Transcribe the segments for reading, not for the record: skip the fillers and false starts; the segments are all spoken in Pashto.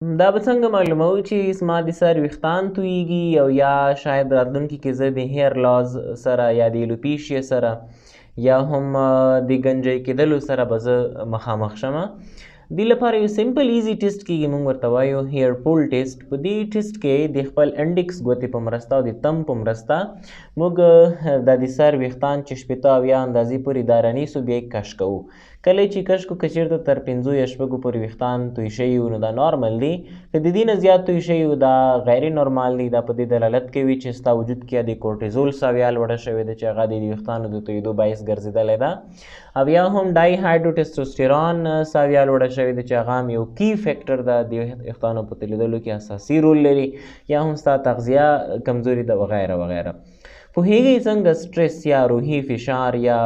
دا به څنګه معلوموو چې زما د سر ویښتان تویږي او یا شاید راتلونکي کې زه د هیر لاز سره یا د ایلوپیشیا سره یا هم د ګنجی کېدلو سره به زه مخامخ شمه. دې لپاره یو سمپل ایزي ټیسټ کېږي، موږ ورته وایو هیر پول ټیسټ. په دې ټیسټ کې د خپل انډکس ګوتې په مرسته او د تم په مرسته موږ د سر ویښتان چې شپېته اویا اندازې پورې دا رانیسو، بیا یې کش کوو. کله چې کش کو، که چېرته تر 5 یا 6 پورې ویښتان توی شوي وي نو دا نارمل دي، که د دې نه زیات توی شوي وي دا غیر نارمال دي. دا په دې دلالت کوي چې ستا وجود کې د کورټیزول سویه لوړه شوې ده چې هغه د ویښتانو د تویېدو باعث ګرځېدلی ده، او یا هم ډای هایډرو ټسټوسټیرون سویه لوړه شوې ده چې هغه هم یو کی فیکټر ده د ویښتانو په تولیدلو کې اساسي رول لري، یا هم ستا تغذیه کمزوري ده وغیره وغیره. پوهیږئ څنګه سټرس یا روحي فشار یا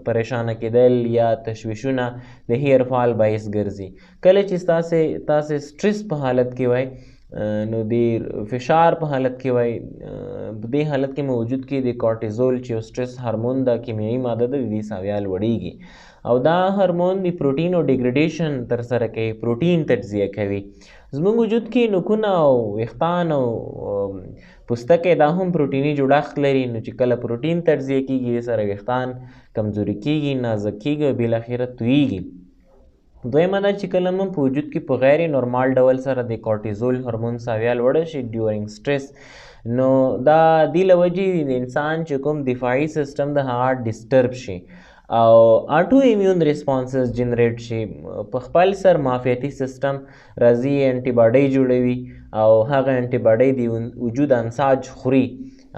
پریشانه کېدل یا تشویشونه د هیر فال باعث ګرځي. کله چې تاسې سټرس په حالت کې وای نو د فشار په حالت کې وای، په دې حالت کې مو وجود کې د کورټیزول چې یو سټرس هارمون ده، کیمیایي ماده ده، د دې سویه لوړیږي او دا هارمون د پروټینو ډیګریډیشن ترسره کوي، پروټین تجزیه کوي. زموږ وجود کې نوکونه او ویښتان او پوستکی دا هم پروټیني جوړښت لري، نو چې کله پروټین تجزیه کېږي سره ویښتان کمزوري کېږي، نازک کېږي او بالاخره تویږي. دویمه دا چې کله هم په وجود کې په غیر نورمال ډول سره د کورټیزول هورمون سویه لوړه شي ډیورینګ سټرس، نو دا دې له وجې د انسان چې کوم دفاعي سیسټم د هغه ډسټرب شي او اټو ایمیون ریسپانسز جنریټ شي. په خپل سر معافیتي سیسټم راځي، انټي باډۍ جوړوي او هغه انټي باډۍ د وجود انساج خوري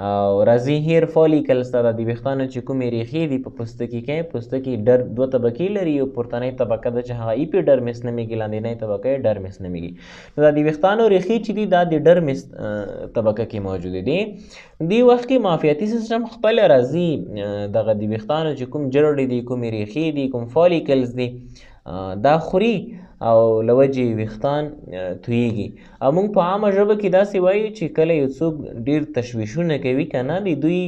او راځي هیر فالیکلز ته. د ویښتانو چې کومې ریښې دي په پوستکي کې، پوستکي دوه طبقې لري، یو پورتنۍ طبقه ده چې هغه ایپیډرمس نومیږي، لاندنۍ طبقه یې ډرمس نومیږي. نو دا د ویښتانو ریښې چې دي دا د ډرمس طبقه کې موجودې دي. دې وخت کې معافیتي سیسټم خپله راځي دغه د ویښتانو چې کوم جرړې دي، کومې ریښې دي، کوم فالیکلز دي دا خوري او له وجې ویښتان تویږي. او موږ په عامه ژبه کې داسې وایو چې کله یو څوک ډېر تشویشونه کوي که نه، د دوی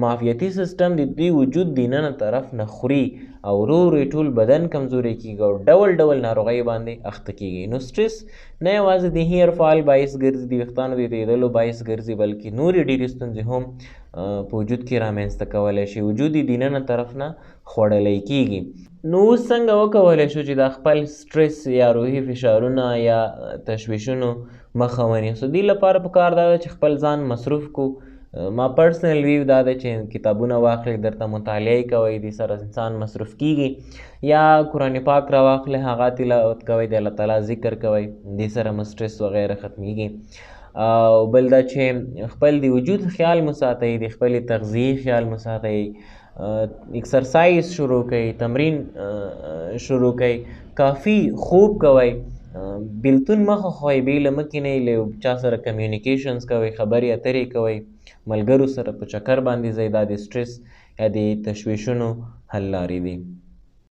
معافیتي سیسټم د دوی وجود د ننه طرف نه خوري او ورو ورو ټول بدن کمزوری کېږي او ډول ډول ناروغیو باندې اخته کېږي. نو سټرس نه یوازې د هیر فال باعث ګرځي، د ویښتانو د تویېدلو باعث ګرځي، بلکې نورې ډېرې ستونزې هم په وجود کې رامنځته کولی شي، وجود یې د ننه طرف نه خوړلی کېږي. نو اوس څنګه وکولی شو چې دا خپل سټرس یا روحي فشارونه یا تشویشونو مخه ونیسو؟ دې لپاره پکار دا ده چې خپل ځان مصروف کو. ما پرسنل ویو دا ده چې کتابونه واخلئ، درته مطالعه یې کوئ، دې سره انسان مصروف کېږي، یا قرآن پاک راواخلئ، هغه تلاوت کوئ، د الله تعالی ذکر کوئ، دې سره مو سټرس وغیره ختمیږي. او بل دا چې خپل د وجود خیال مو ساتئ، د خپلې تغذیې خیال مو ساتئ، ایکسرسایز شروع کړئ، تمرین شروع کړئ، کافي خوب کوئ، بیلتون مه خوښوئ، بیله مه کینئ، له چا سره کمیونیکیشنز کوئ، خبرې اترې کوئ، ملګرو سره په چکر باندې ځئ. دا د سټرس یا د تشویشونو حل لارې دي.